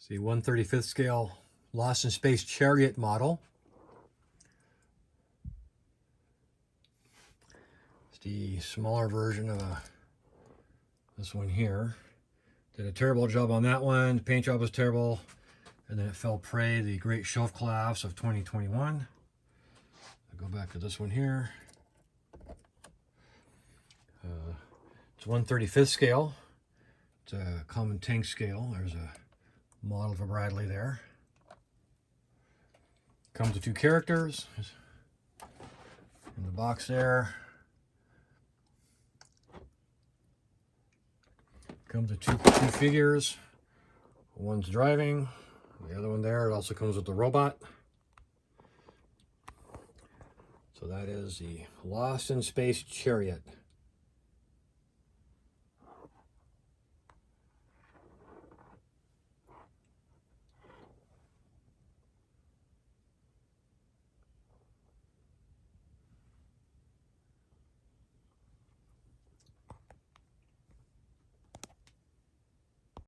It's the 1/35th scale Lost in Space Chariot model. It's the smaller version of this one here. Did a terrible job on that one. The paint job was terrible. And then it fell prey to the great shelf collapse of 2021. I'll go back to this one here. It's 1/35th scale. It's a common tank scale. There's a model for Bradley there. Comes with 2 characters in the box there. Comes with two figures. One's driving, the other one there. It also comes with the robot. So that is the Lost in Space Chariot.